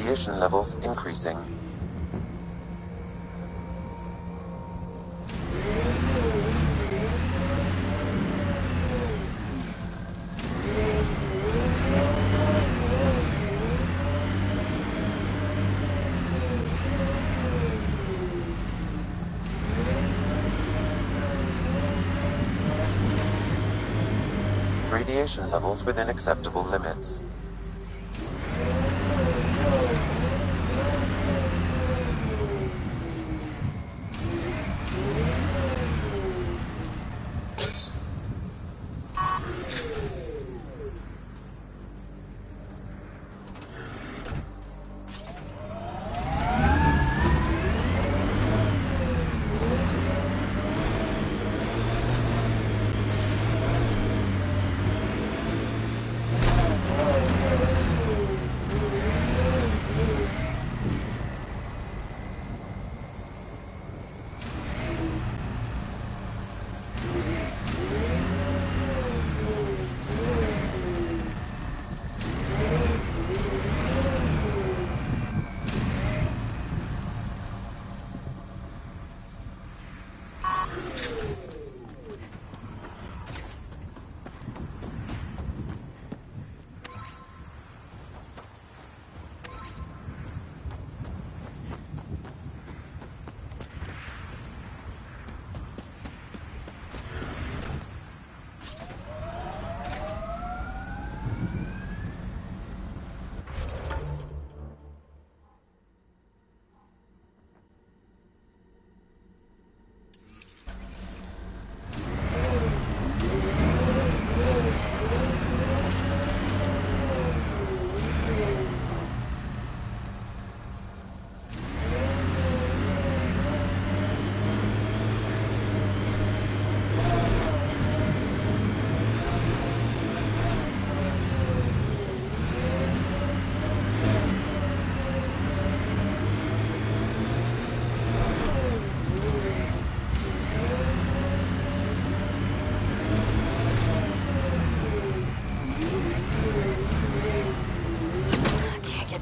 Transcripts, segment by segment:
Radiation levels increasing. Radiation levels within acceptable limits.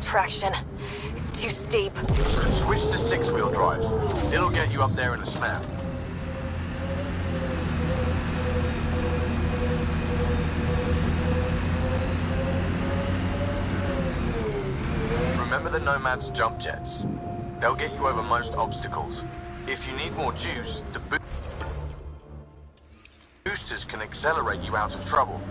Traction. It's too steep. Switch to six-wheel drive. It'll get you up there in a snap. Remember the Nomad's jump jets? They'll get you over most obstacles. If you need more juice, the boosters can accelerate you out of trouble.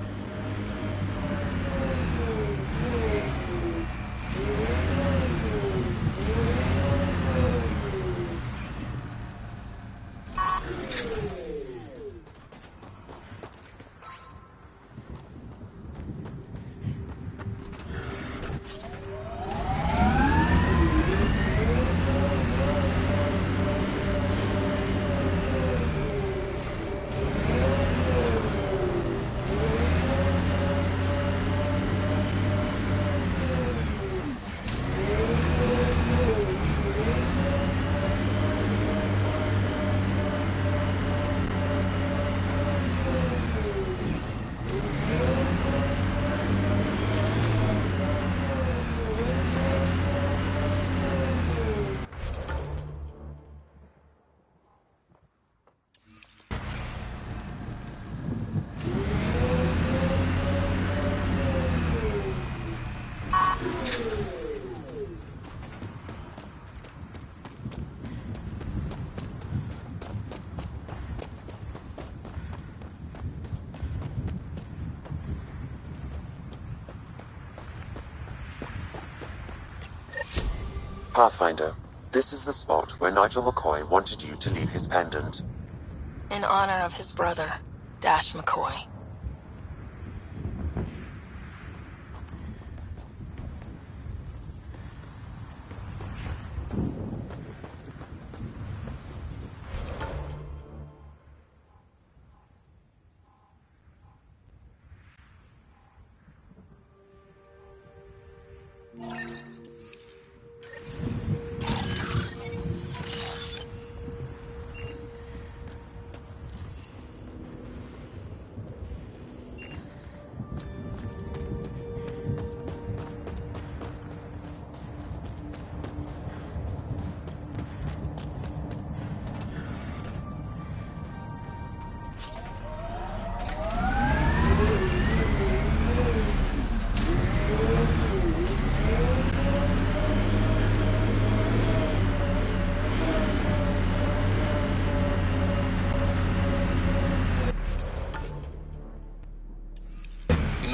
Pathfinder, this is the spot where Nigel McCoy wanted you to leave his pendant. In honor of his brother, Dash McCoy.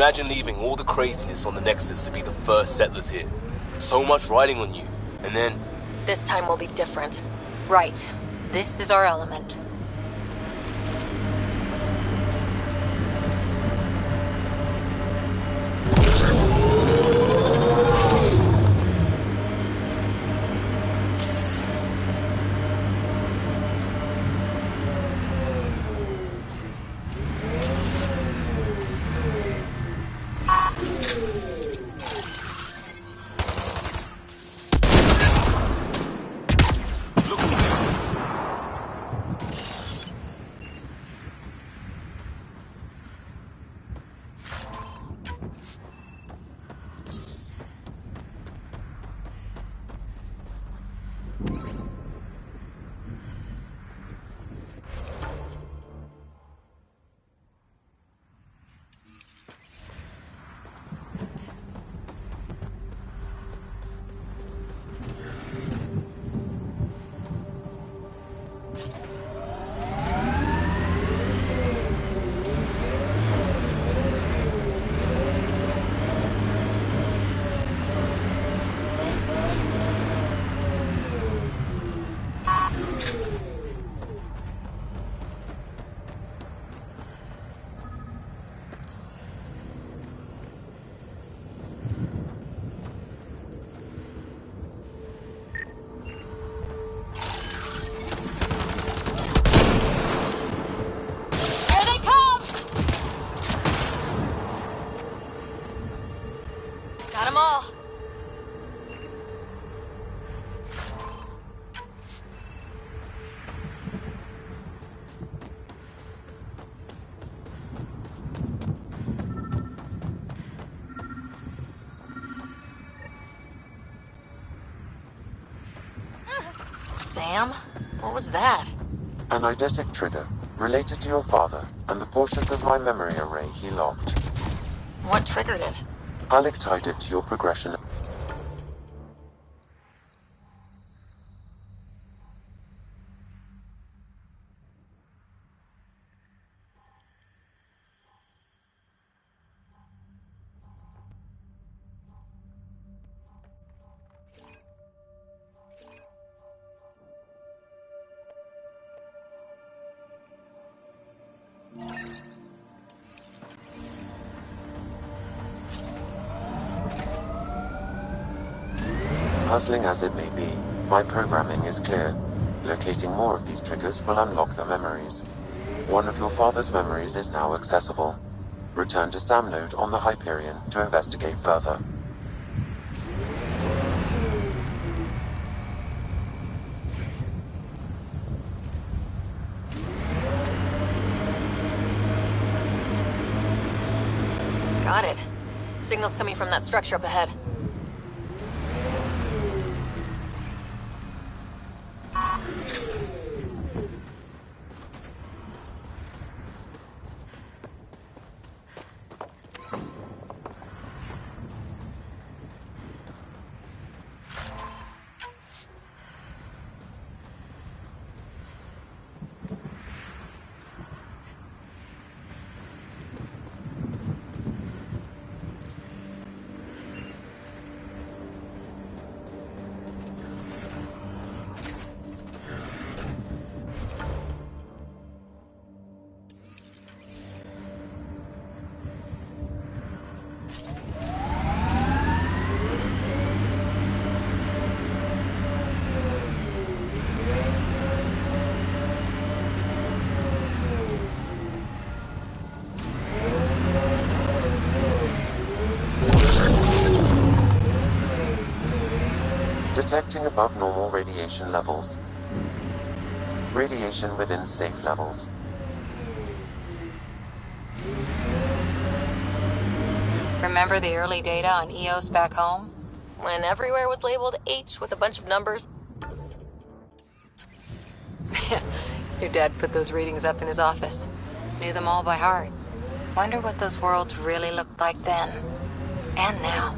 Imagine leaving all the craziness on the Nexus to be the first settlers here. So much riding on you, and then... This time will be different. Right. This is our element. Sam? What was that? An eidetic trigger, related to your father, and the portions of my memory array he locked. What triggered it? Alec tied it to your progression. Puzzling as it may be, my programming is clear. Locating more of these triggers will unlock the memories. One of your father's memories is now accessible. Return to Sam Node on the Hyperion to investigate further. Got it. Signal's coming from that structure up ahead. Detecting above normal radiation levels. Radiation within safe levels. Remember the early data on EOS back home? When everywhere was labeled H with a bunch of numbers. Your dad put those readings up in his office. Knew them all by heart. Wonder what those worlds really looked like then. And now.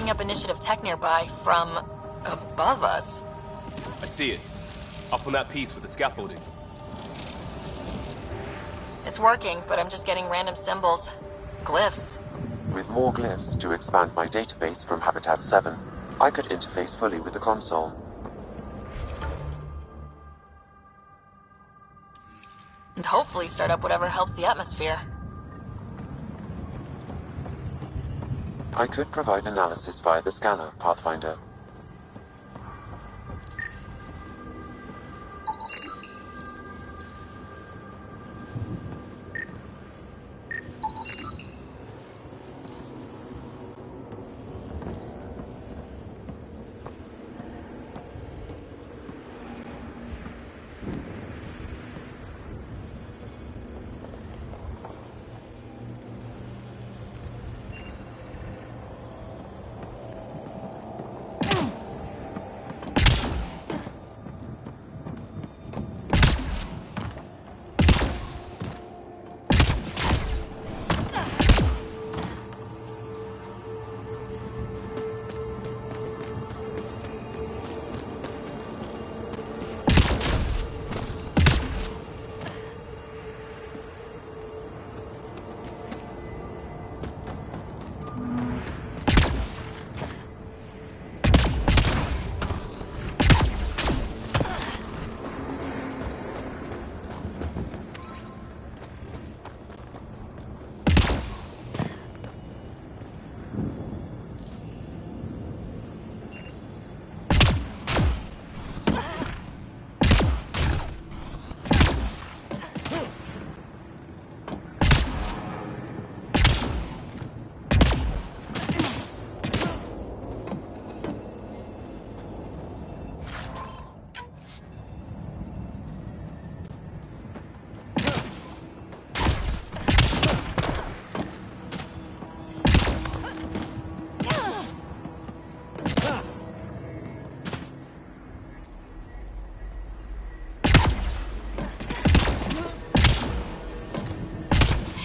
picking up initiative tech nearby from above us. I see it. Up on that piece with the scaffolding. It's working, but I'm just getting random symbols. Glyphs. With more glyphs to expand my database from Habitat 7, I could interface fully with the console. And hopefully start up whatever helps the atmosphere. I could provide analysis via the scanner, Pathfinder.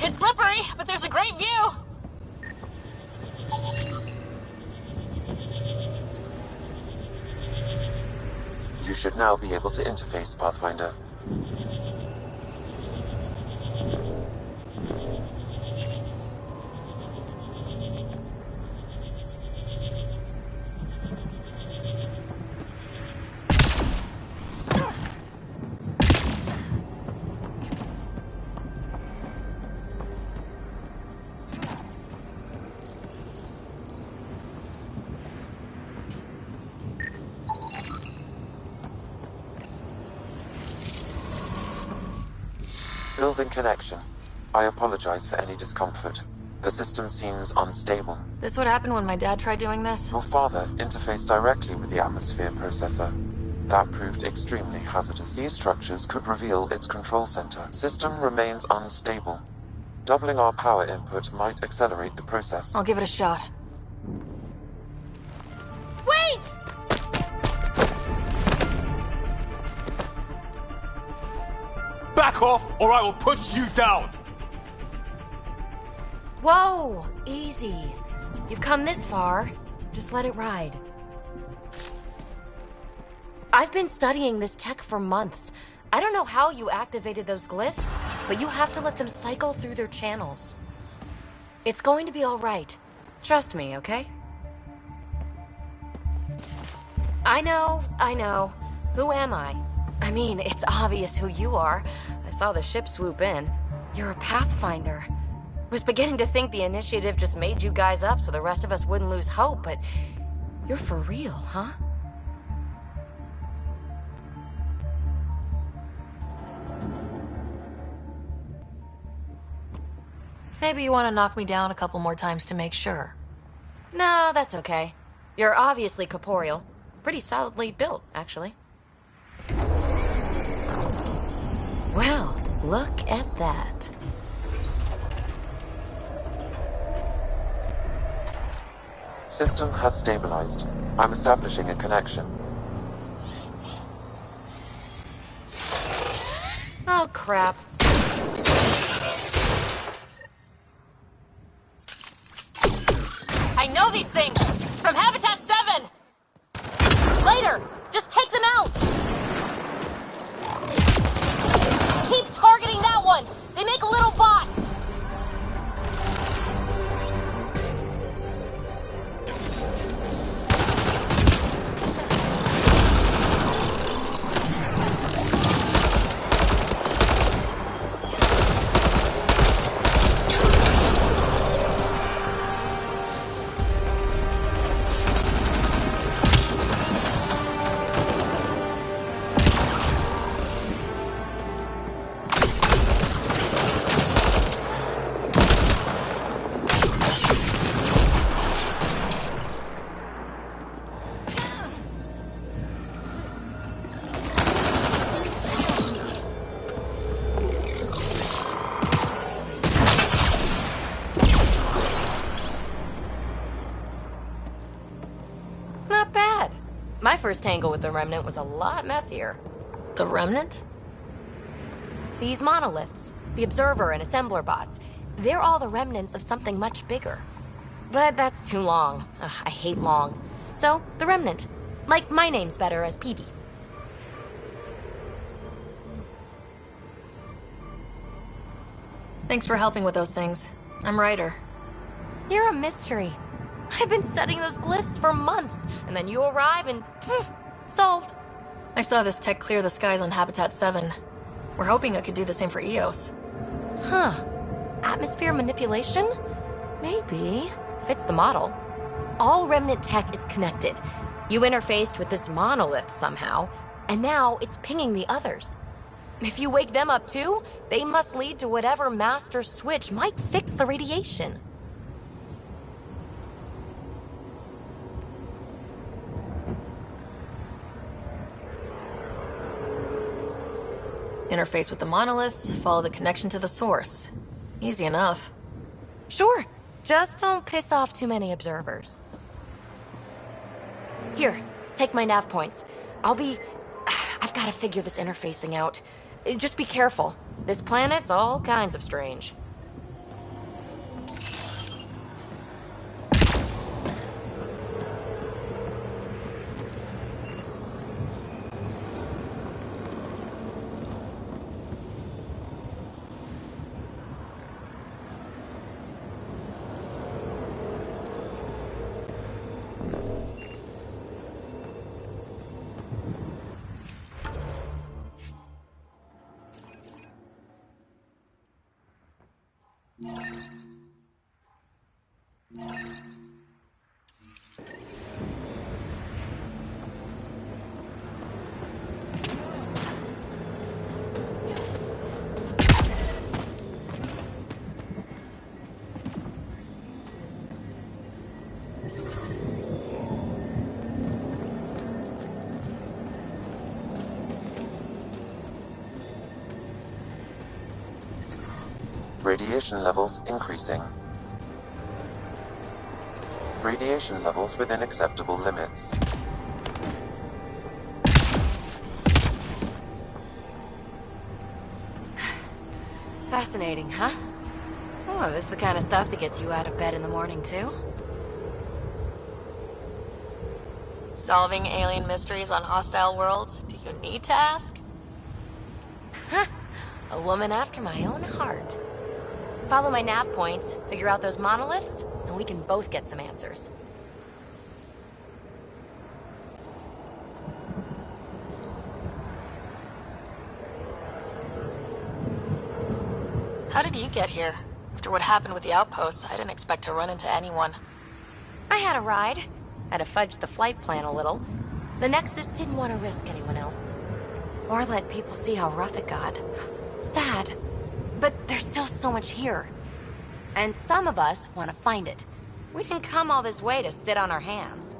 It's slippery, but there's a great view! You should now be able to interface, Pathfinder. Building connection. I apologize for any discomfort. The system seems unstable. This would happen when my dad tried doing this? Your father interfaced directly with the atmosphere processor. That proved extremely hazardous. These structures could reveal its control center. System remains unstable. Doubling our power input might accelerate the process. I'll give it a shot. Wait! Back off, or I will push you down! Whoa! Easy. You've come this far. Just let it ride. I've been studying this tech for months. I don't know how you activated those glyphs, but you have to let them cycle through their channels. It's going to be all right. Trust me, okay? I know. Who am I? I mean, it's obvious who you are. I saw the ship swoop in. You're a Pathfinder. I was beginning to think the initiative just made you guys up so the rest of us wouldn't lose hope, but you're for real, huh? Maybe you want to knock me down a couple more times to make sure. No, that's okay. You're obviously corporeal. Pretty solidly built, actually. Well, look at that. System has stabilized. I'm establishing a connection. Oh, crap. I know these things! From They make little bots! Not bad. My first tangle with the Remnant was a lot messier. The Remnant? These monoliths, the Observer and Assembler bots, they're all the remnants of something much bigger. But that's too long. Ugh, I hate long. So, the Remnant. Like my name's better as PB. Thanks for helping with those things. I'm Ryder. You're a mystery. I've been studying those glyphs for months, and then you arrive and poof, solved. I saw this tech clear the skies on Habitat 7. We're hoping it could do the same for EOS. Huh. Atmosphere manipulation? Maybe. Fits the model. All Remnant tech is connected. You interfaced with this monolith somehow, and now it's pinging the others. If you wake them up too, they must lead to whatever master switch might fix the radiation. Interface with the monoliths, follow the connection to the source. Easy enough. Sure. Just don't piss off too many observers. Here, take my nav points. I've got to figure this interfacing out. Just be careful. This planet's all kinds of strange. Radiation levels increasing. Radiation levels within acceptable limits. Fascinating, huh? Oh, this is the kind of stuff that gets you out of bed in the morning, too? Solving alien mysteries on hostile worlds? Do you need to ask? A woman after my own heart. Follow my nav points, figure out those monoliths, and we can both get some answers. How did you get here? After what happened with the outposts, I didn't expect to run into anyone. I had a ride. Had to fudge the flight plan a little. The Nexus didn't want to risk anyone else. Or let people see how rough it got. Sad. But there's still so much here. And some of us want to find it. We didn't come all this way to sit on our hands.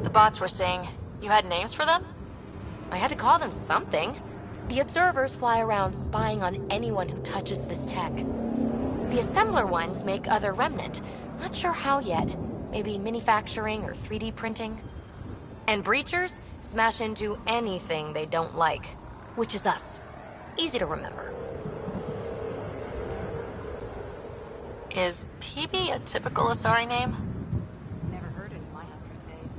The bots were saying you had names for them? I had to call them something. The observers fly around spying on anyone who touches this tech. The assembler ones make other remnant. Not sure how yet. Maybe manufacturing or 3D printing. And breachers smash into anything they don't like. Which is us. Easy to remember. Is PB a typical Asari name? Never heard it in my Hunter's days.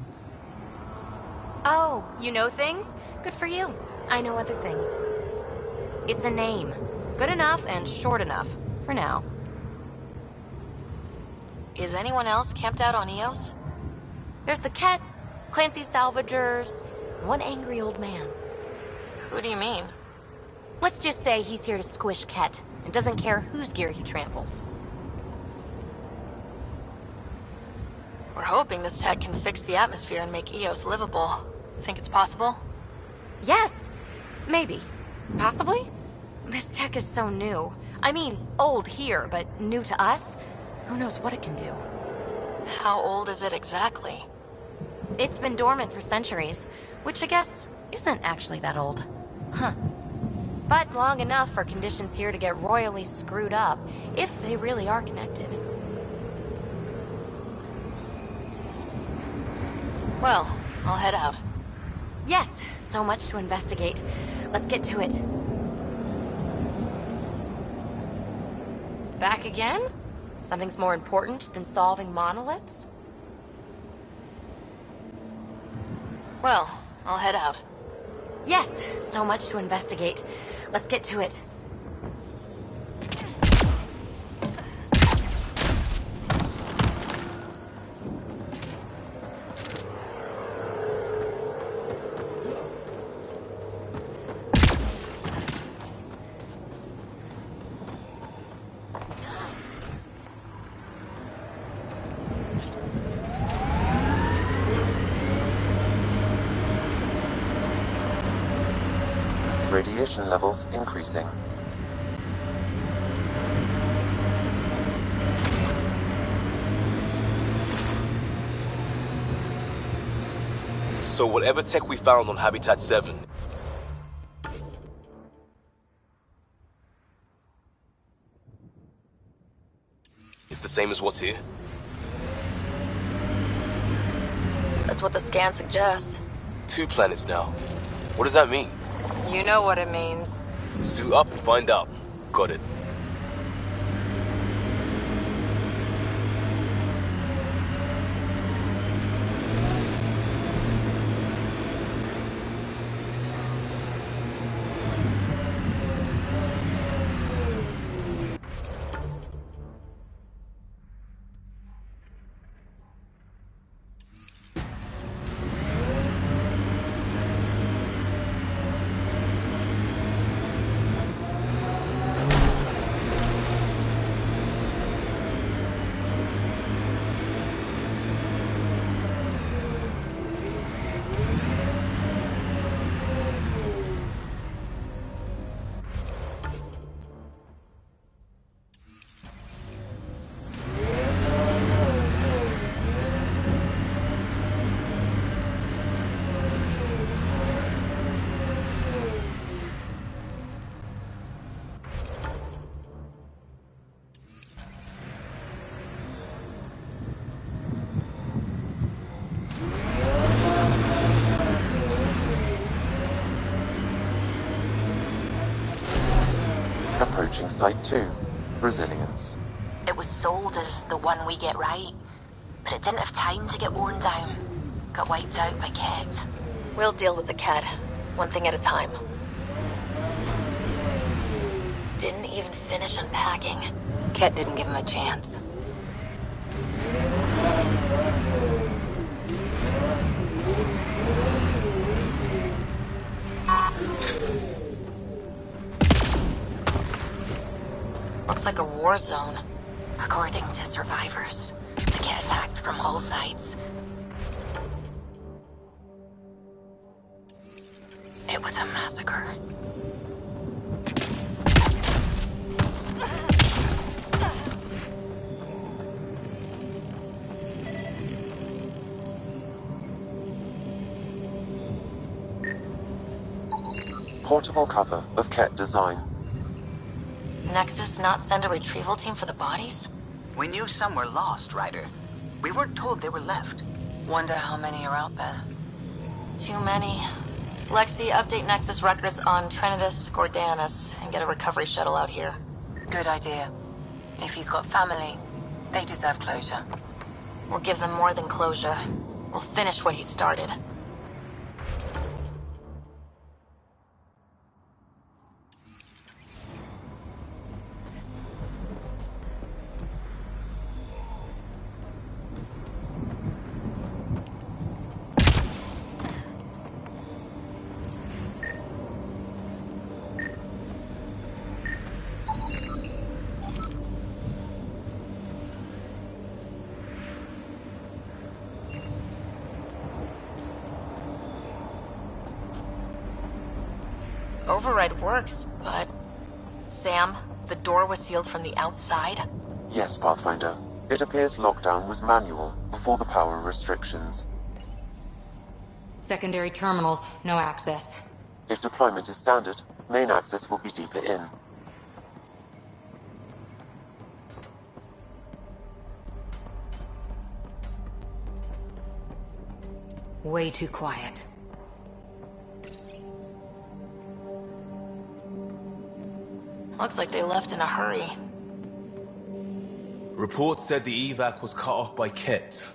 Oh, you know things? Good for you. I know other things. It's a name. Good enough and short enough. For now. Is anyone else camped out on Eos? There's the Ket, Clancy's Salvagers, one angry old man. Who do you mean? Let's just say he's here to squish Ket, and doesn't care whose gear he tramples. We're hoping this tech can fix the atmosphere and make Eos livable. Think it's possible? Yes! Maybe. Possibly? This tech is so new. I mean, old here, but new to us? Who knows what it can do? How old is it exactly? It's been dormant for centuries, which I guess isn't actually that old. Huh. But long enough for conditions here to get royally screwed up, if they really are connected. Well, I'll head out. Yes, so much to investigate. Let's get to it. Back again? Something's more important than solving monoliths? Well, I'll head out. Yes, so much to investigate. Let's get to it. Radiation levels increasing. So whatever tech we found on Habitat 7... it's the same as what's here? That's what the scans suggest. 2 planets now. What does that mean? You know what it means. Suit up and find out. Got it. Approaching Site 2. Resilience. It was sold as the one we get right, but it didn't have time to get worn down. Got wiped out by Ket. We'll deal with the cat, one thing at a time. Didn't even finish unpacking. Ket didn't give him a chance. Looks like a war zone. According to survivors, they get attacked from all sides. It was a massacre. Portable cover of Ket design. Nexus not send a retrieval team for the bodies? We knew some were lost, Ryder. We weren't told they were left. Wonder how many are out there. Too many. Lexi, update Nexus records on Trinitas Gordanus and get a recovery shuttle out here. Good idea. If he's got family, they deserve closure. We'll give them more than closure. We'll finish what he started. override works, but... Sam, the door was sealed from the outside? Yes, Pathfinder. It appears lockdown was manual before the power restrictions. Secondary terminals, no access. If deployment is standard, main access will be deeper in. Way too quiet. Looks like they left in a hurry. Reports said the evac was cut off by Ket.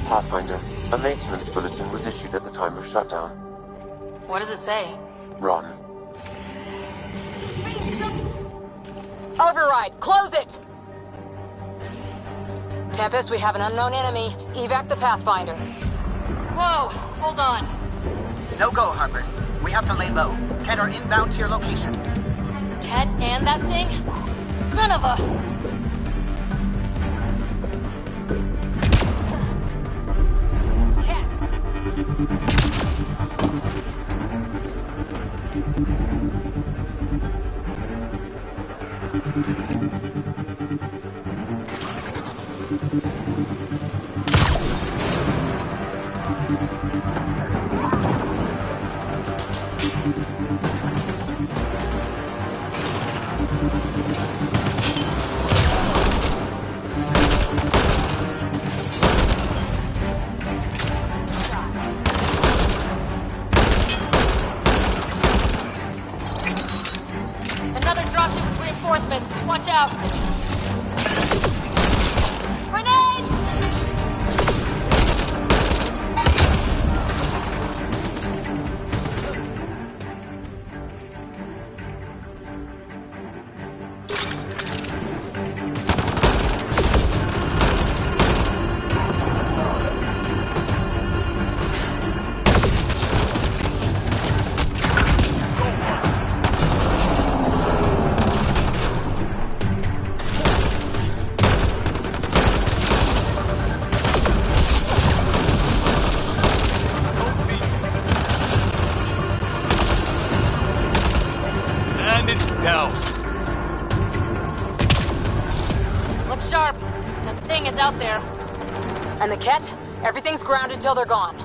Pathfinder, a maintenance bulletin was issued at the time of shutdown. What does it say? Run. Override, close it! Tempest, we have an unknown enemy. Evac the Pathfinder. Whoa, hold on. No go, Harper. We have to lay low. Ken are inbound to your location. Ket and that thing? Son of a... Another dropship with reinforcements. Watch out. Grenade! And it's down. Look sharp. That thing is out there. And the Ket? Everything's grounded till they're gone.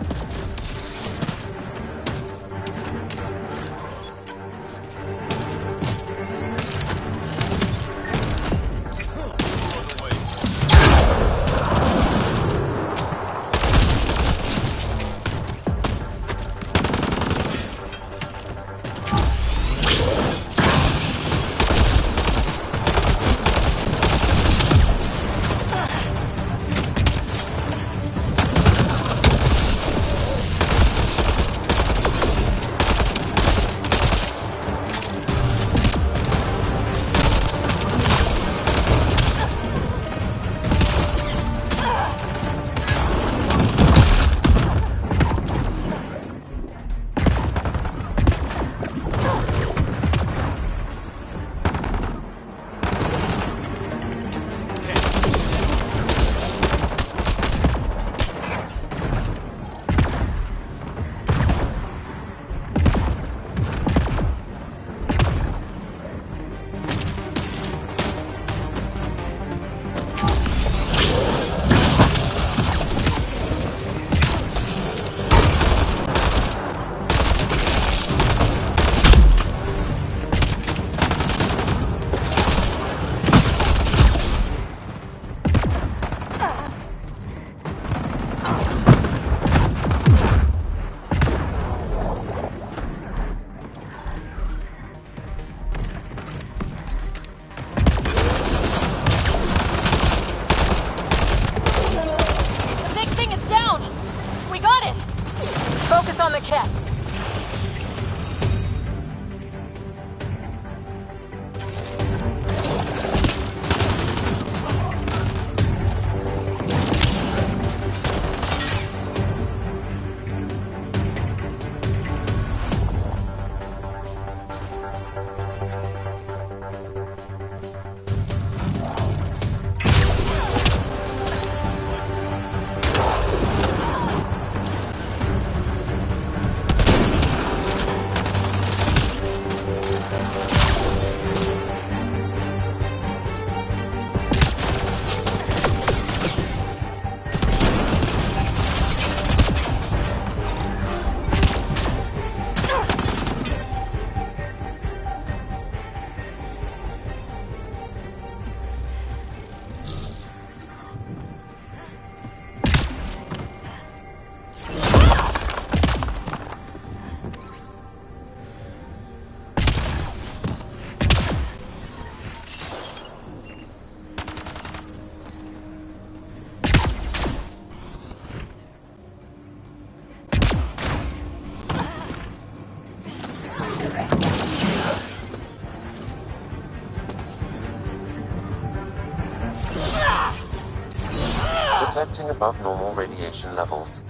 Detecting above normal radiation levels.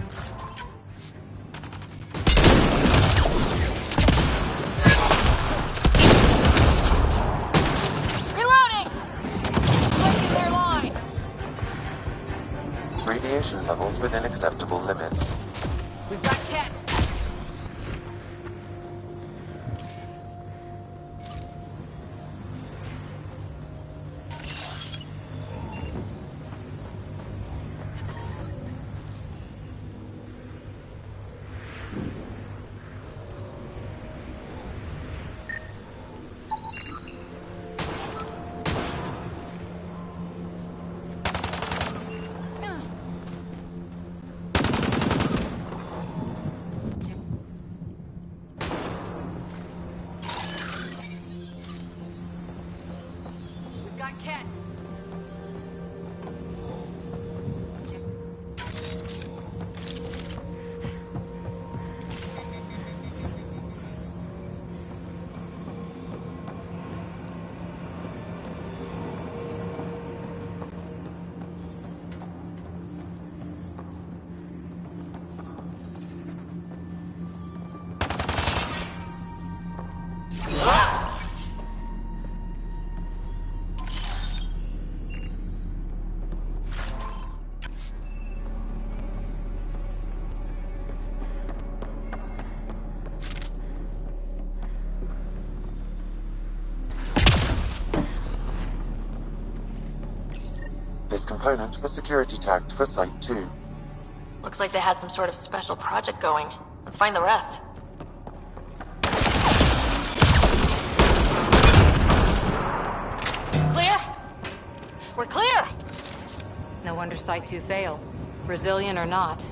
Reloading! Breaking their line! Radiation levels within acceptable limits. We've got Ket. Ket. This component was security tagged for Site 2. Looks like they had some sort of special project going. Let's find the rest. Clear? We're clear! No wonder Site 2 failed. Brazilian or not.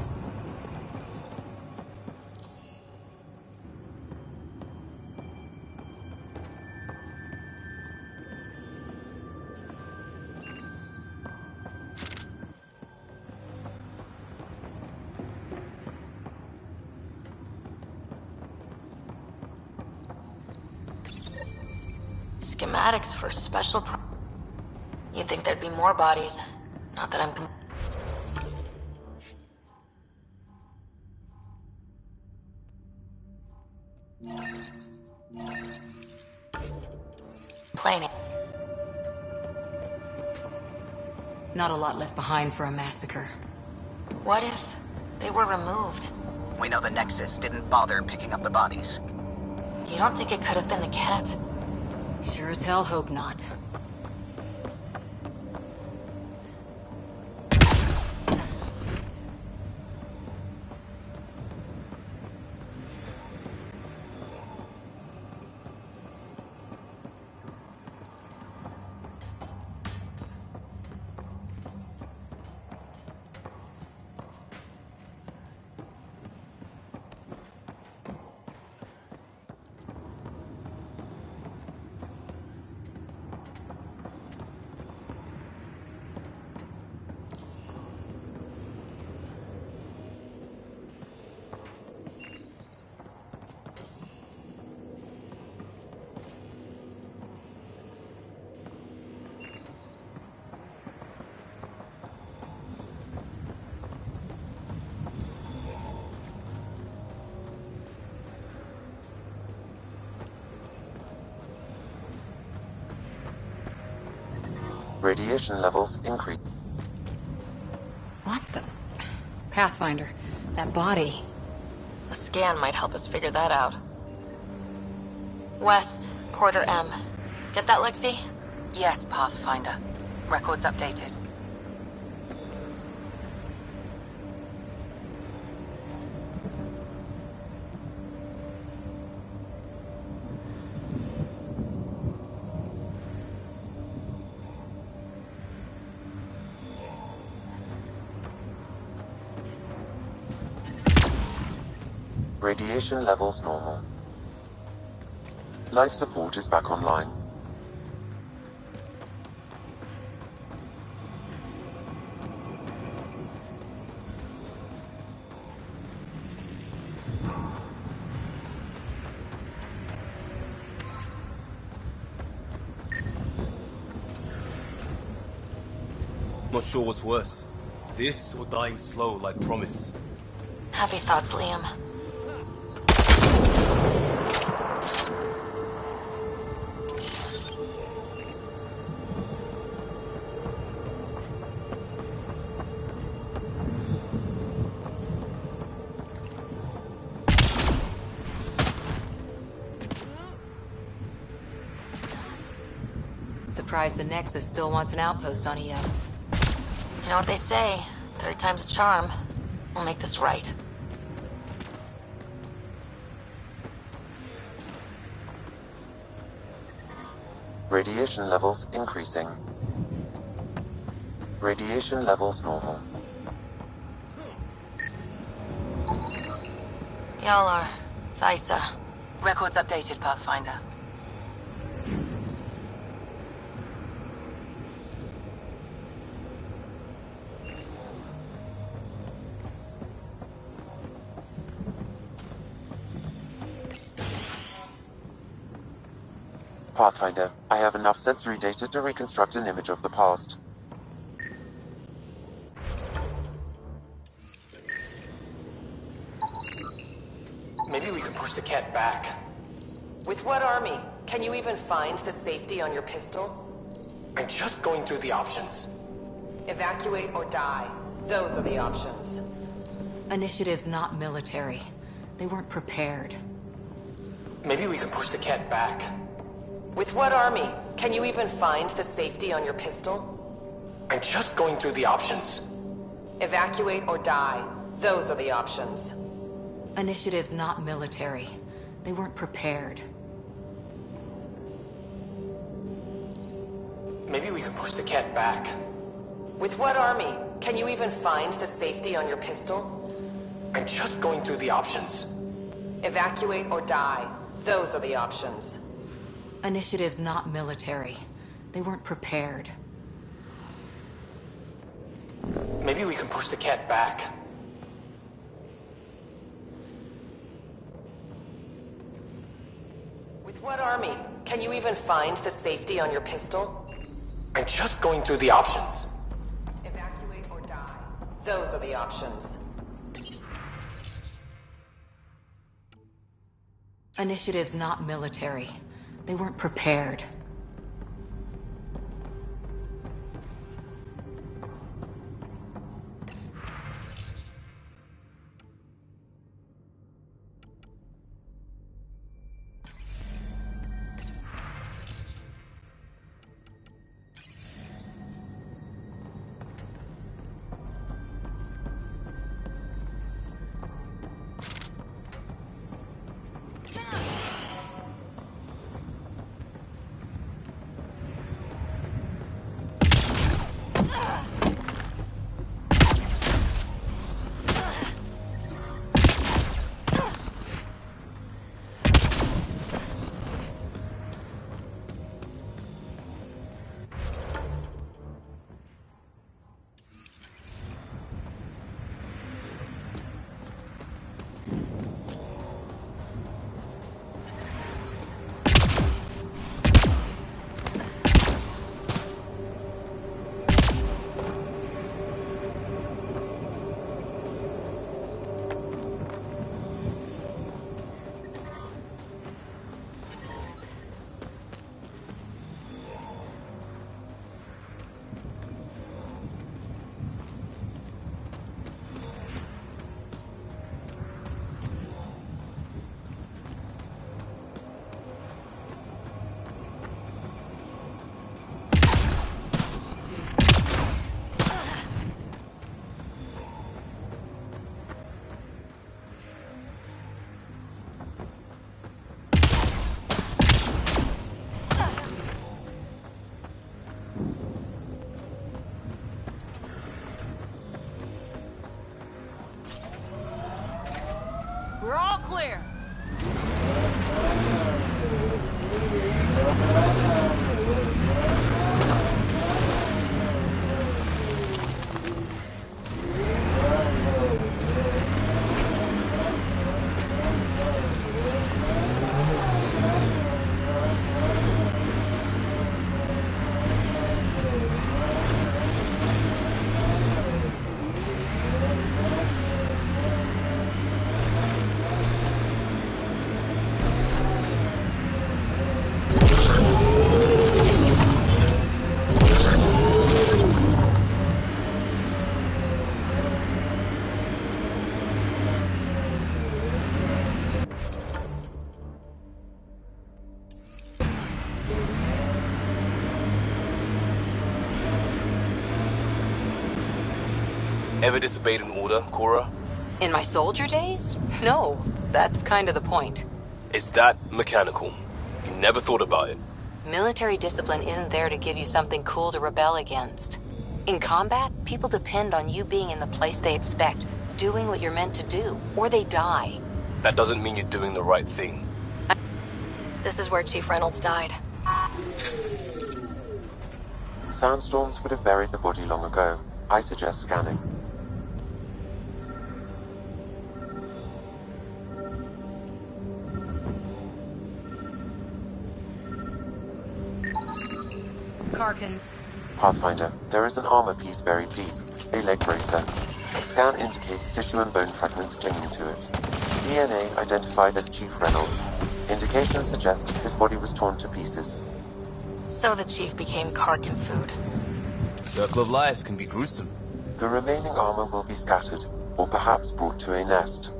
Schematics for special You'd think there'd be more bodies. Not that I'm complaining. Not a lot left behind for a massacre. What if they were removed? We know the Nexus didn't bother picking up the bodies. You don't think it could have been the Ket? Sure as hell hope not. Radiation levels increase. What the... Pathfinder, that body. A scan might help us figure that out. West, Porter M. Get that, Lexi? Yes, Pathfinder. Records updated. Radiation levels normal. Life support is back online. Not sure what's worse. This or dying slow like promise. Happy thoughts, Liam. Surprised the Nexus still wants an outpost on EOS. You know what they say, third time's a charm. We'll make this right. Radiation levels increasing. Radiation levels normal. Y'all are Thysa. Records updated, Pathfinder. Pathfinder, I have enough sensory data to reconstruct an image of the past. Maybe we could push the cat back. With what army? Can you even find the safety on your pistol? I'm just going through the options. Evacuate or die. Those are the options. Initiative's not military. They weren't prepared. Maybe we could push the cat back. With what army? Can you even find the safety on your pistol? I'm just going through the options. Evacuate or die. Those are the options. Initiative's not military. They weren't prepared. Maybe we could push the cat back. With what army? Can you even find the safety on your pistol? I'm just going through the options. Evacuate or die. Those are the options. Initiative's not military. They weren't prepared. Maybe we can push the cat back. With what army? Can you even find the safety on your pistol? I'm just going through the options. Evacuate or die. Those are the options. Initiative's not military. They weren't prepared. We're all clear. Ever disobeyed an order, Cora? In my soldier days? No, that's kind of the point. It's that mechanical. You never thought about it. Military discipline isn't there to give you something cool to rebel against. In combat, people depend on you being in the place they expect, doing what you're meant to do, or they die. That doesn't mean you're doing the right thing. This is where Chief Reynolds died. Sandstorms would have buried the body long ago. I suggest scanning. Karkins. Pathfinder, there is an armor piece buried deep, a leg bracer. Scan indicates tissue and bone fragments clinging to it. DNA identified as Chief Reynolds. Indications suggest his body was torn to pieces. So the Chief became Karkin food. Circle of life can be gruesome. The remaining armor will be scattered, or perhaps brought to a nest.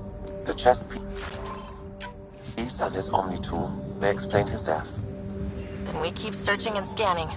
The chest piece and his Omni tool may explain his death. Then we keep searching and scanning.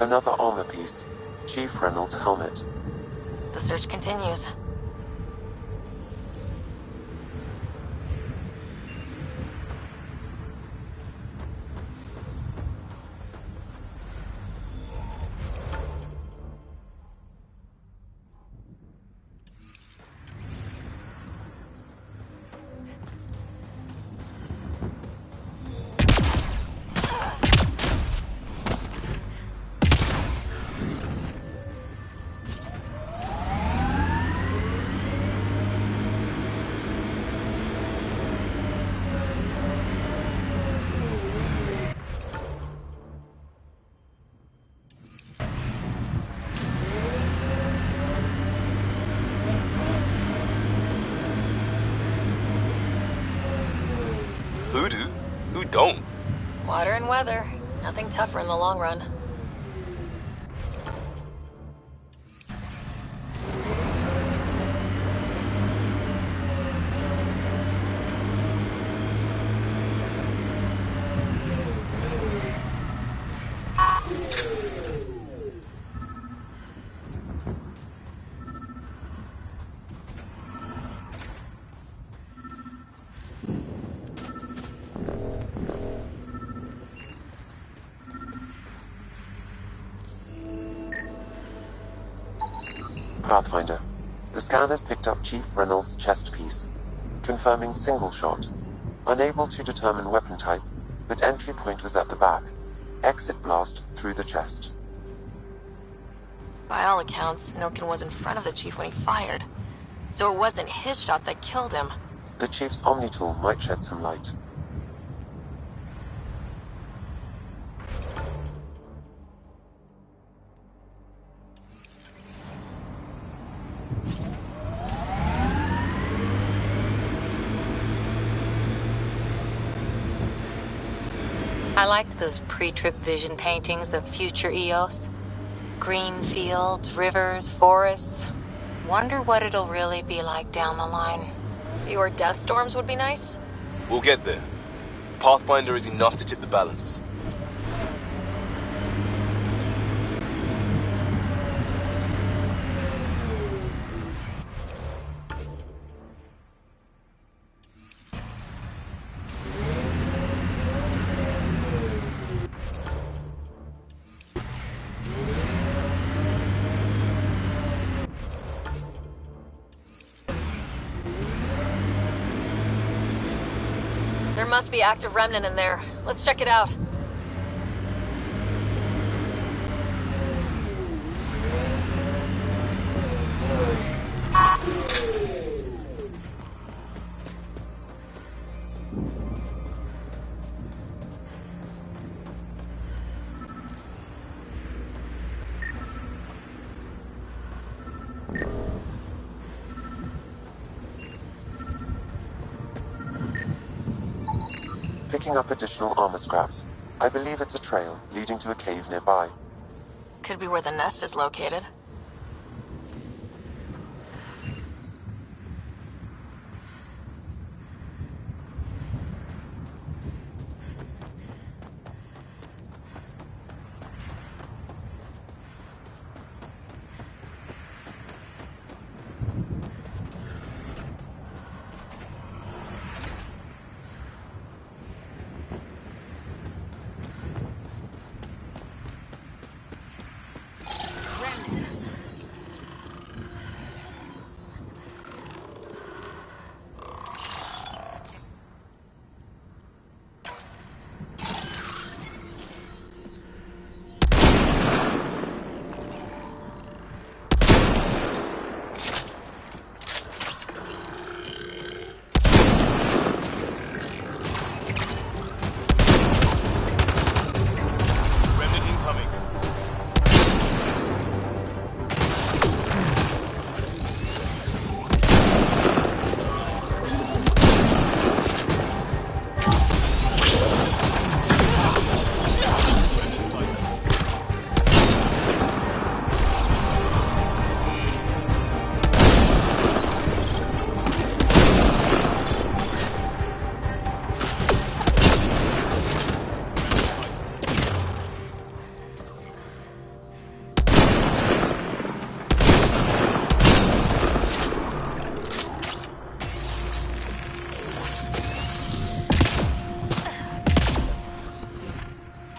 Another armor piece. Chief Reynolds' helmet. The search continues. Who do? Who don't? Water and weather. Nothing tougher in the long run. Pathfinder. The scan has picked up Chief Reynolds' chest piece, confirming single shot. Unable to determine weapon type, but entry point was at the back. Exit blast through the chest. By all accounts, Nilkin was in front of the Chief when he fired. So it wasn't his shot that killed him. The Chief's Omni tool might shed some light. I liked those pre-trip vision paintings of future Eos. Green fields, rivers, forests. Wonder what it'll really be like down the line. Fewer death storms would be nice. We'll get there. Pathfinder is enough to tip the balance. There must be active remnant in there. Let's check it out. picking up additional armor scraps. I believe it's a trail leading to a cave nearby. Could be where the nest is located.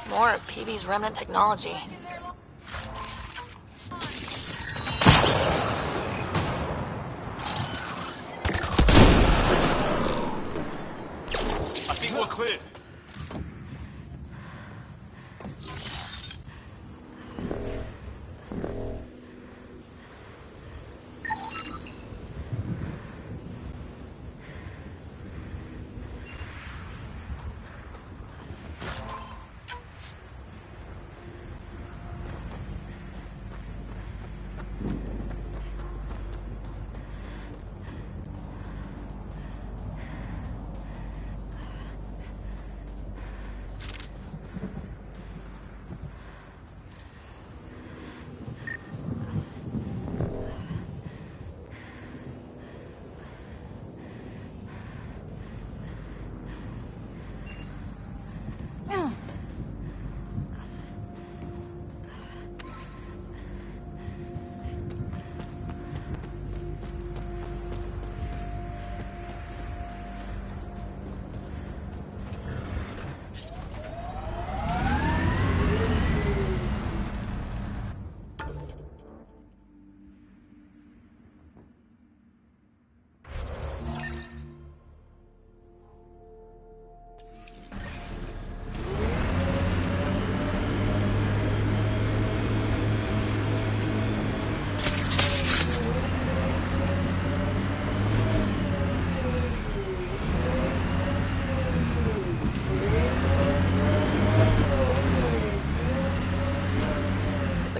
More of PB's remnant technology. I think we're clear.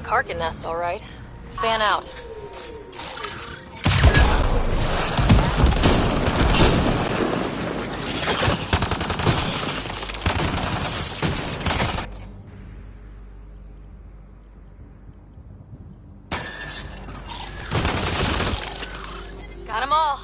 Karkin nest, all right. Fan out. Got them all.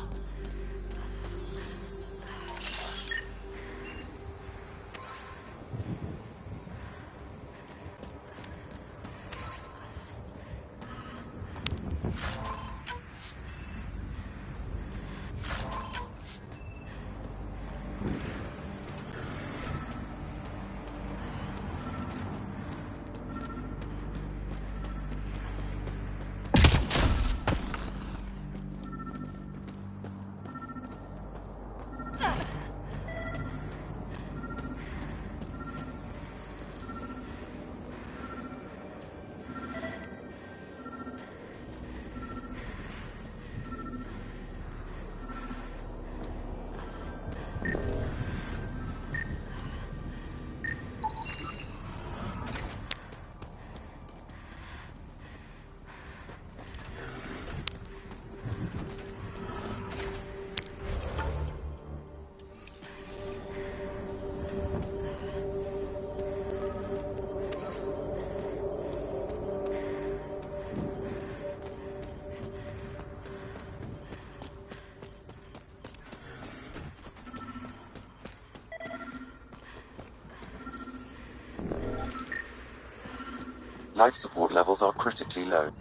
Life support levels are critically low.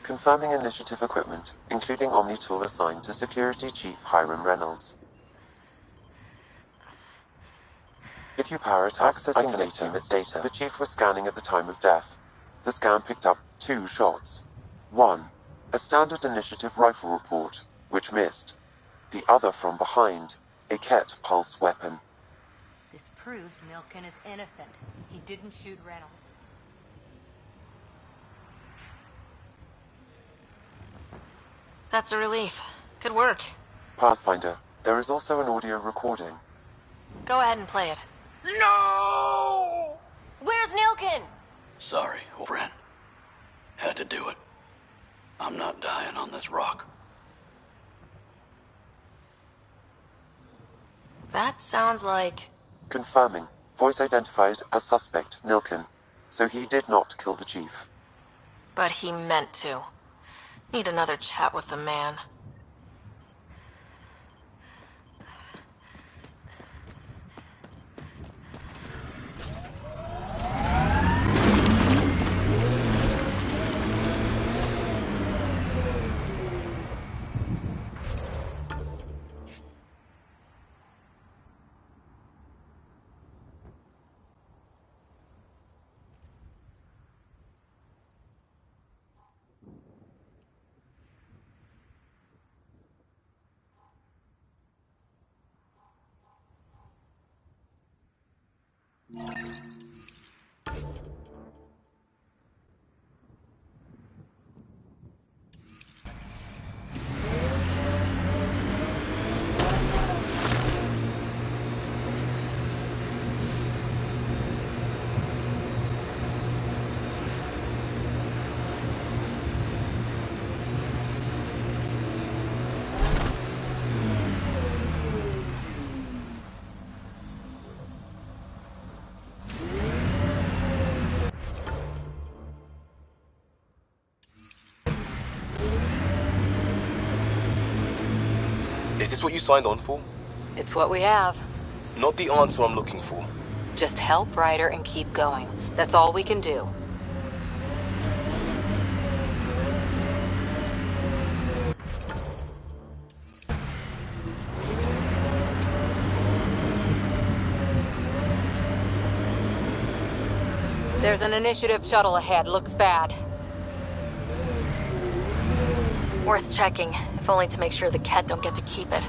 Confirming initiative equipment, including Omni-Tool assigned to Security Chief Hiram Reynolds. If you power it up, I can team its data. The Chief was scanning at the time of death. The scan picked up 2 shots. One, a standard initiative rifle report, which missed. The other from behind, a Ket pulse weapon. This proves Milken is innocent. He didn't shoot Reynolds. That's a relief. Good work. Pathfinder, there is also an audio recording. Go ahead and play it. No! Where's Nilken? Sorry, old friend. Had to do it. I'm not dying on this rock. That sounds like... Confirming. Voice identified as suspect, Nilken. So he did not kill the Chief. But he meant to. Need another chat with the man. Is this what you signed on for? It's what we have. Not the answer I'm looking for. Just help Ryder and keep going. That's all we can do. There's an initiative shuttle ahead. Looks bad. Worth checking, if only to make sure the Ket don't get to keep it.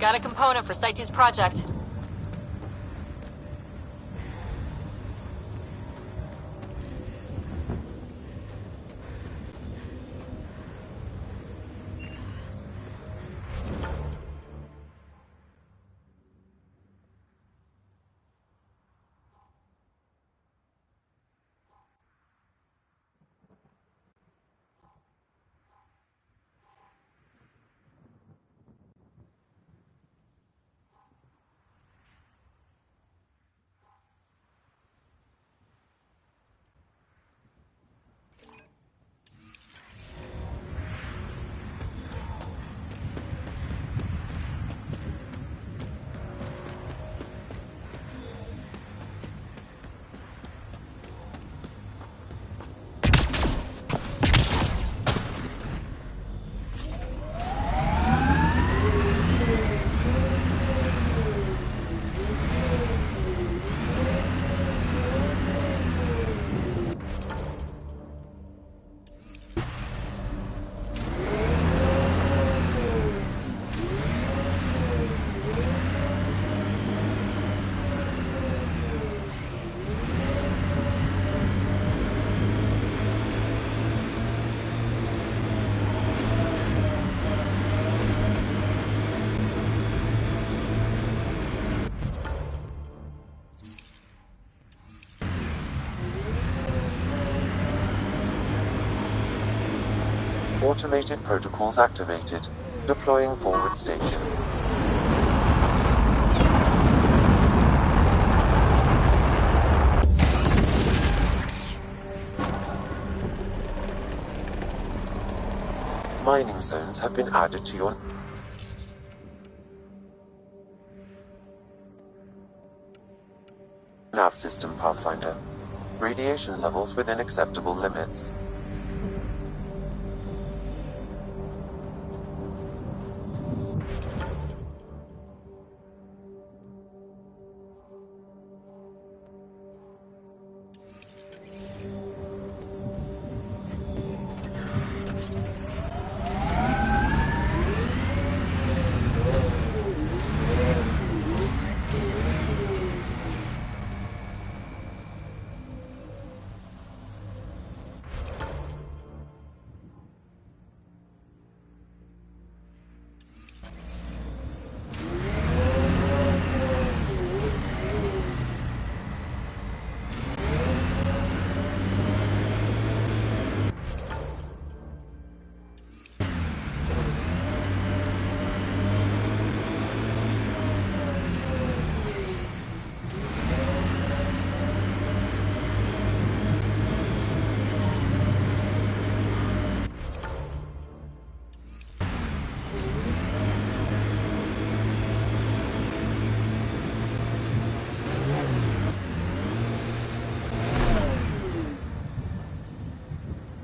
Got a component for Site 2's project. Automated protocols activated. Deploying forward station. modifications have been added to your nav system, Pathfinder. Radiation levels within acceptable limits.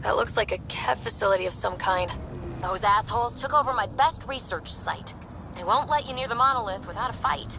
That looks like a Kev facility of some kind. Those assholes took over my best research site. They won't let you near the monolith without a fight.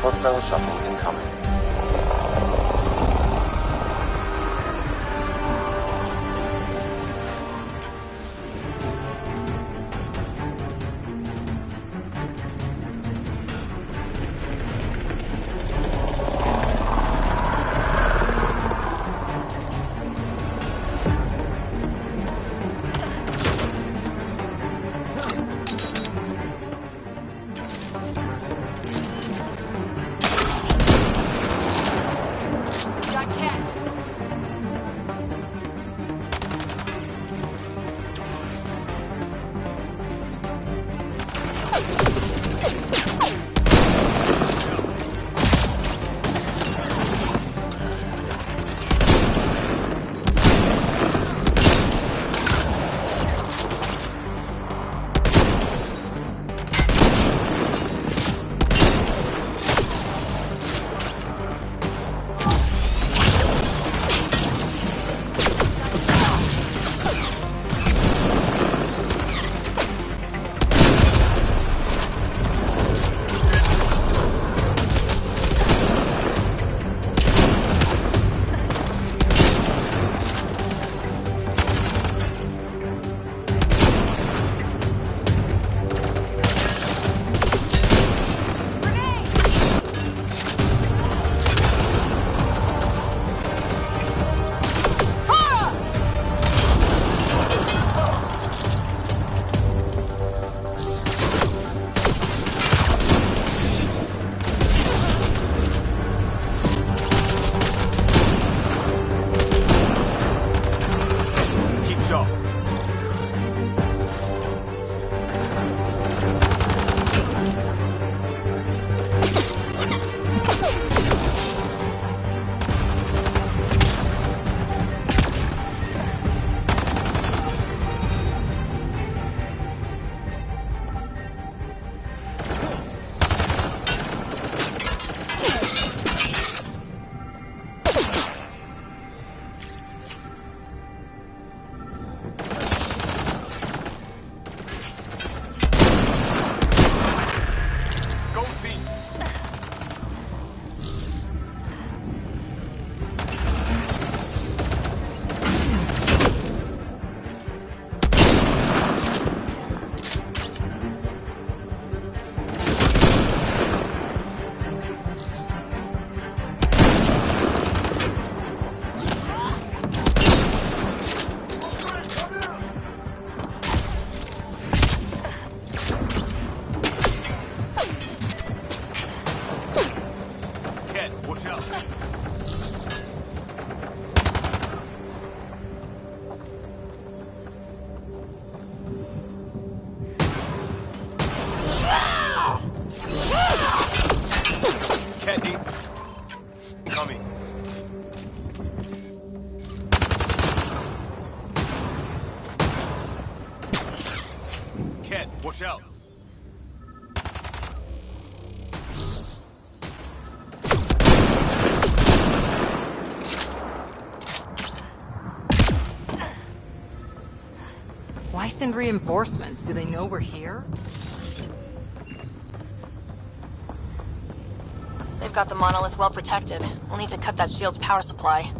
Hostile shuttle incoming. Cat coming. Cat, watch out. Why send reinforcements? Do they know we're here? They've got the monolith well protected. We'll need to cut that shield's power supply.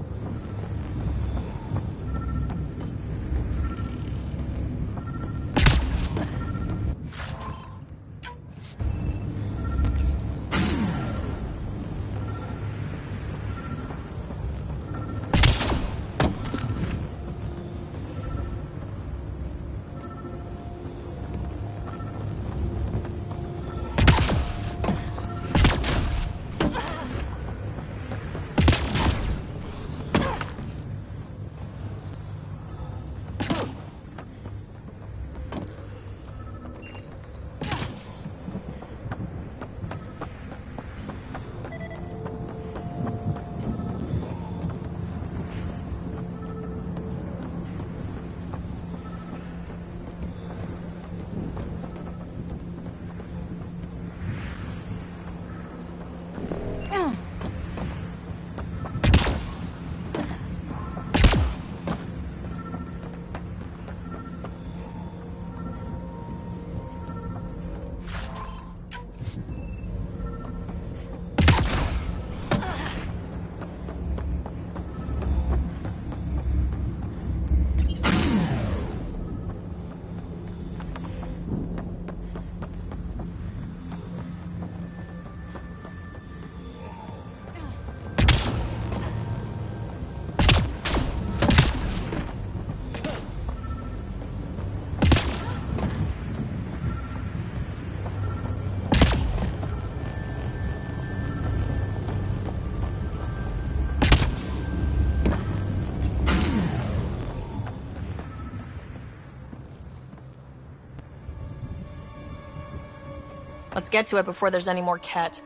Let's get to it before there's any more Ket.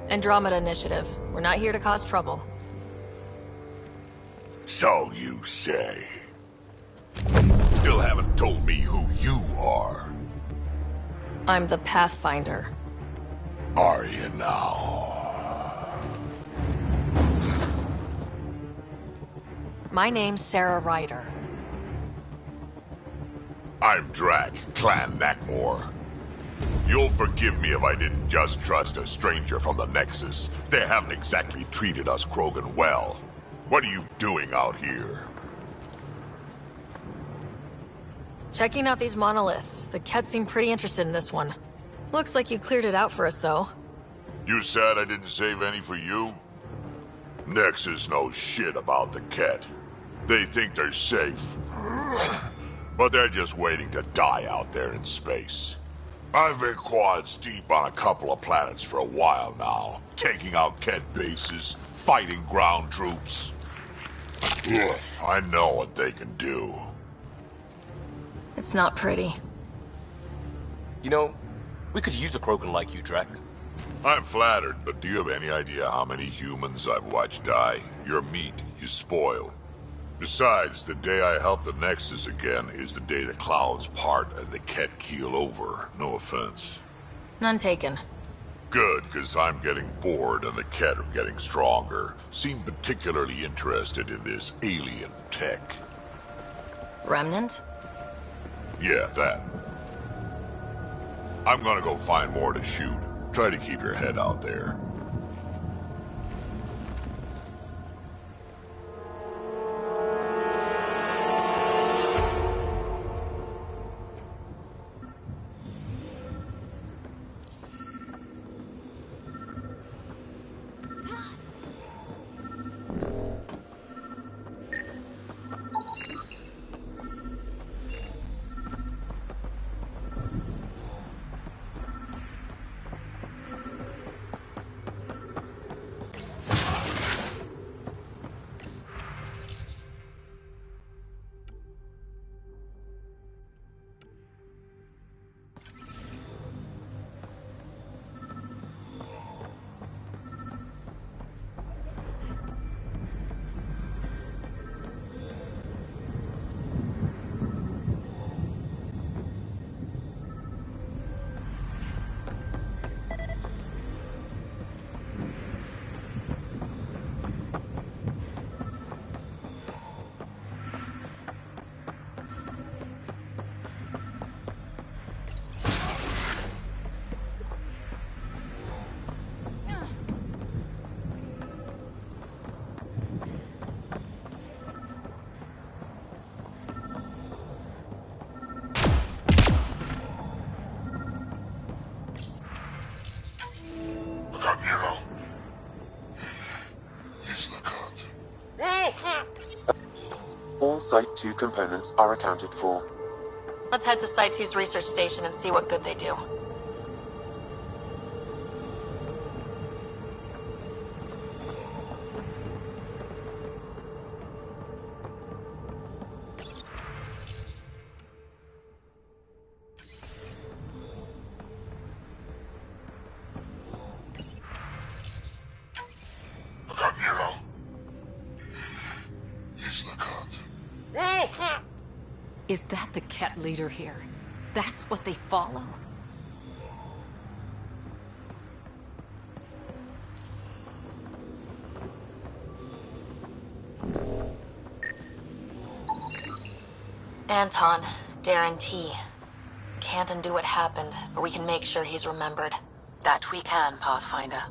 Andrômeda Initiative. We're not here to cause trouble. So you say. Still haven't told me who you are. I'm the Pathfinder. Are you now? My name's Sarah Ryder. I'm Drac, Clan Nakmor. You'll forgive me if I didn't just trust a stranger from the Nexus. They haven't exactly treated us Krogan well. What are you doing out here? Checking out these monoliths. The Ket seem pretty interested in this one. Looks like you cleared it out for us, though. You said I didn't save any for you? Nexus knows shit about the Ket. They think they're safe. But they're just waiting to die out there in space. I've been quads deep on a couple of planets for a while now, taking out Ket bases, fighting ground troops. I know what they can do. It's not pretty. You know, we could use a Krogan like you, Drac. I'm flattered, but do you have any idea how many humans I've watched die? Your meat is spoiled. Besides, the day I help the Nexus again is the day the clouds part and the Ket keel over. No offense. None taken. Good, because I'm getting bored and the Ket are getting stronger. Seem particularly interested in this alien tech. Remnant? Yeah, that. I'm gonna go find more to shoot. Try to keep your head out there. All Site 2 components are accounted for. Let's head to Site 2's research station and see what good they do. Is that the cat leader here? That's what they follow? Anton, Darren T. Can't undo what happened, but we can make sure he's remembered. That we can, Pathfinder.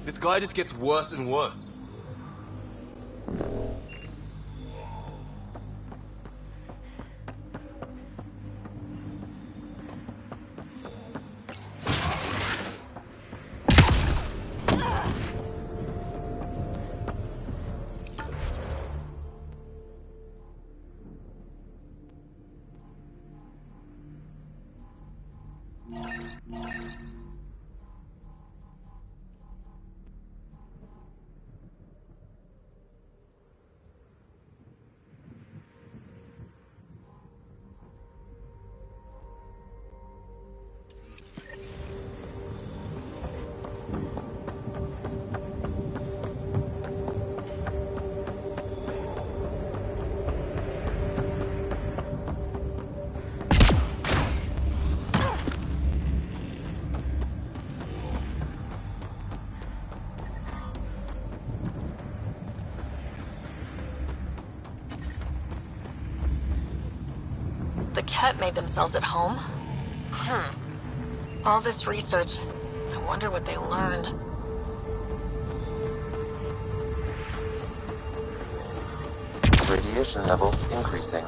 This guy just gets worse and worse. The Ket made themselves at home? All this research, I wonder what they learned. Radiation levels increasing.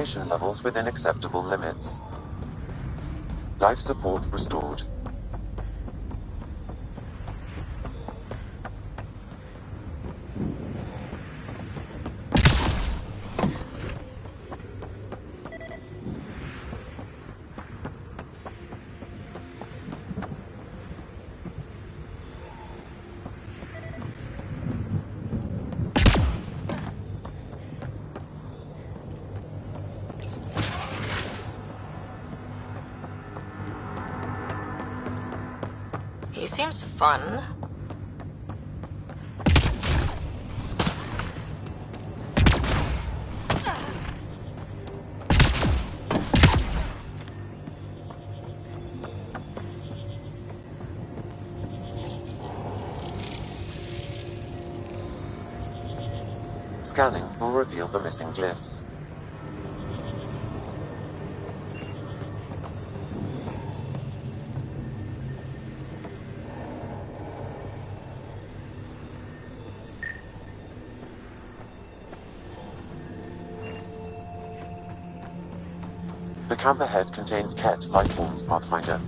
Radiation levels within acceptable limits. Life support restored. He seems fun. Scanning will reveal the missing glyphs. The camp ahead contains Ket Lifeforms Pathfinder.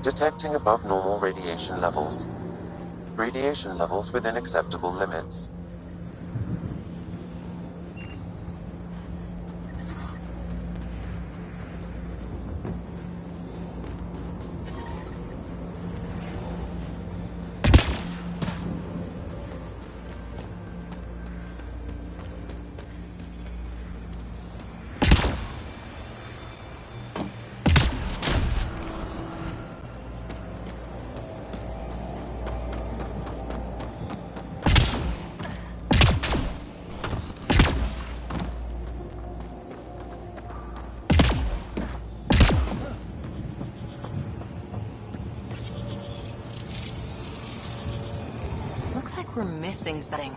Detecting above normal radiation levels. Radiation levels within acceptable limits. Looks like we're missing something.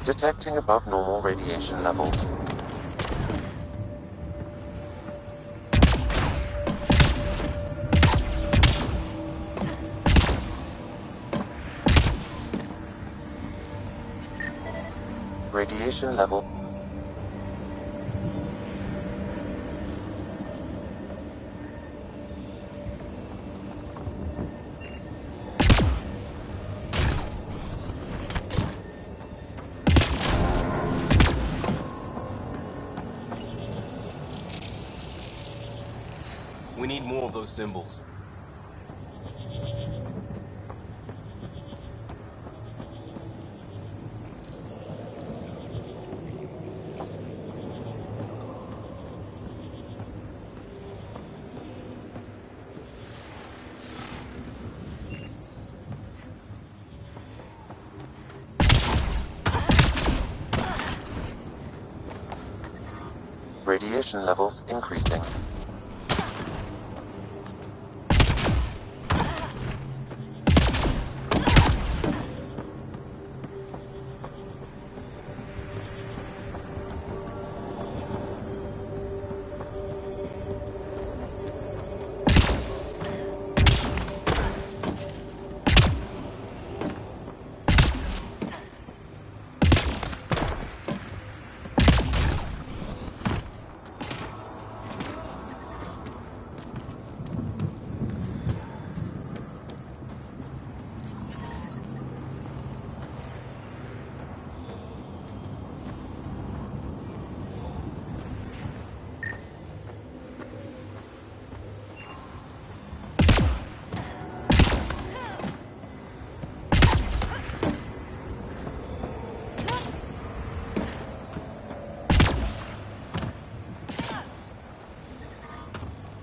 Detecting above normal radiation levels. Radiation level. We need more of those symbols. Radiation levels increasing.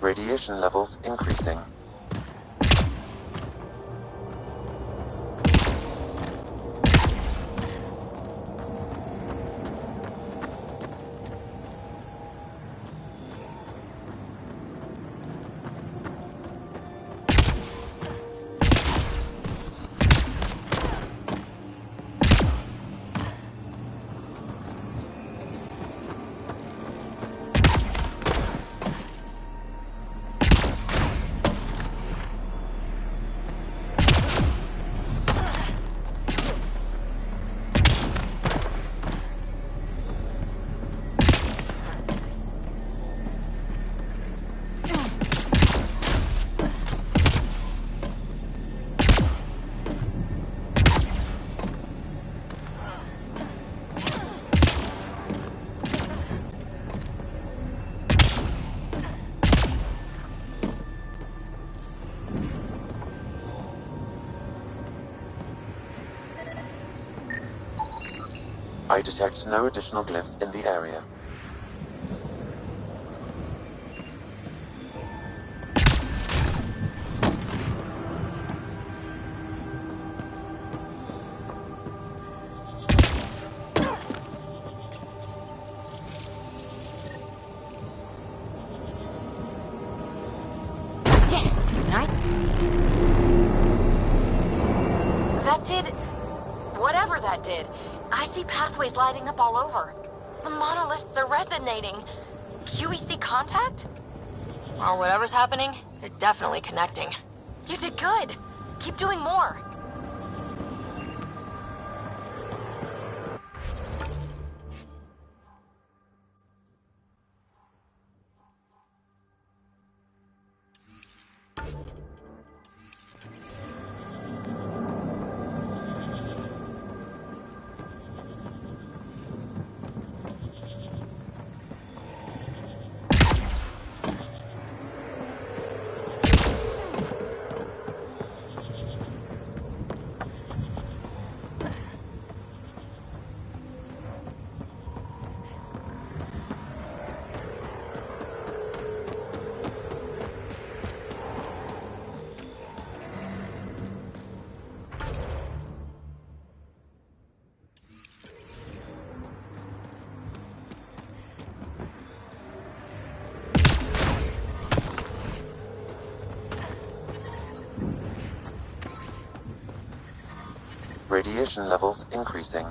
Radiation levels increasing. I detect no additional glyphs in the area. That did... whatever that did. I see pathways lighting up all over. The monoliths are resonating. QEC contact? Well, whatever's happening, they're definitely connecting. You did good. Keep doing more. Radiation levels increasing.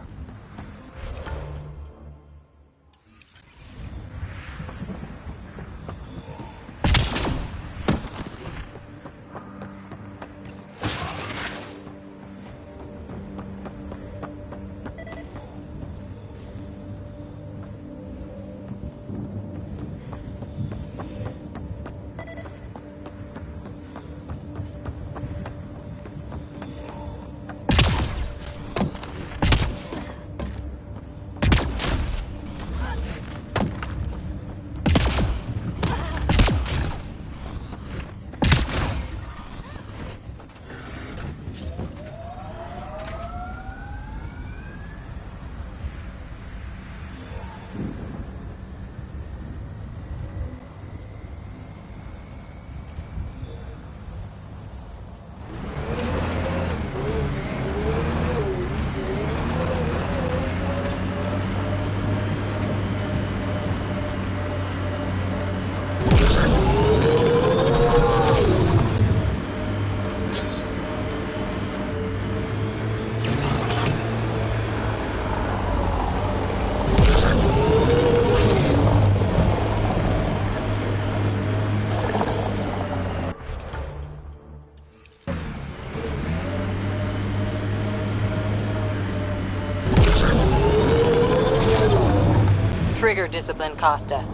Trigger discipline, Costa.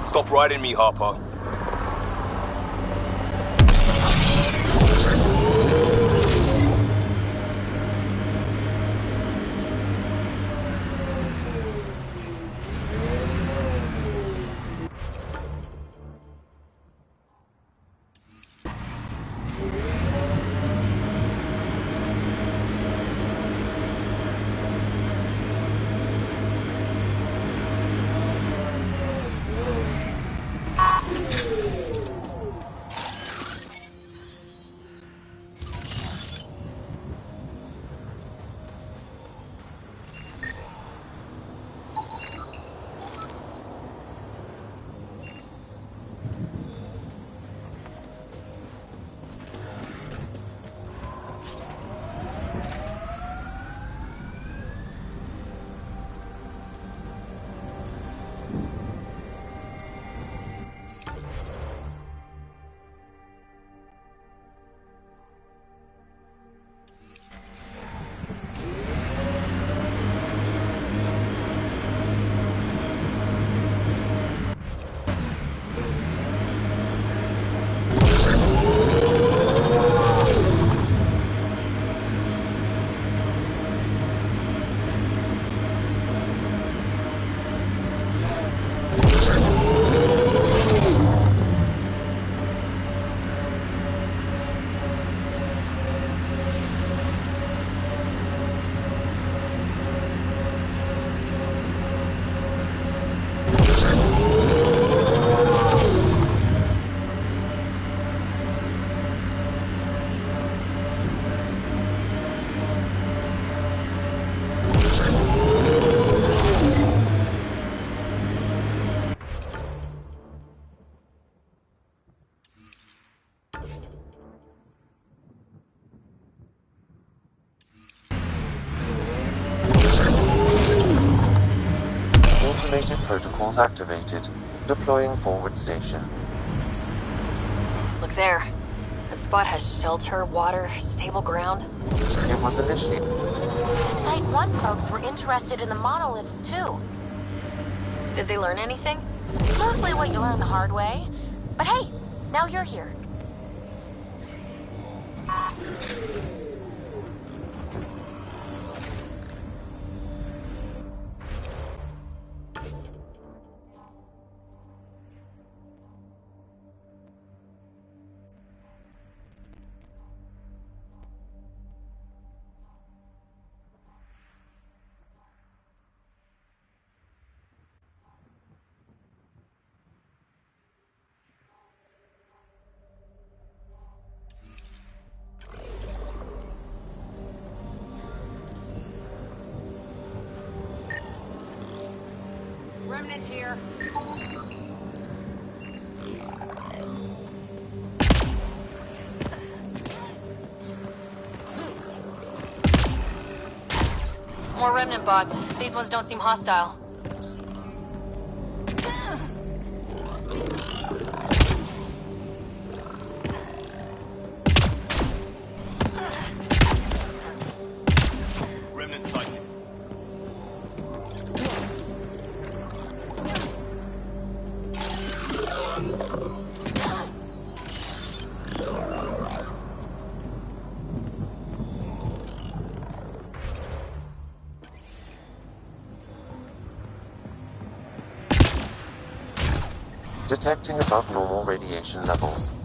Stop riding me, Harper. protocols activated. Deploying forward station. Look there. That spot has shelter, water, stable ground. It was initially... The Site 1 folks were interested in the monoliths, too. Did they learn anything? Mostly what you learn the hard way. But hey, now you're here. Remnant here. More remnant bots. These ones don't seem hostile. Remnant sighted. Detecting above normal radiation levels.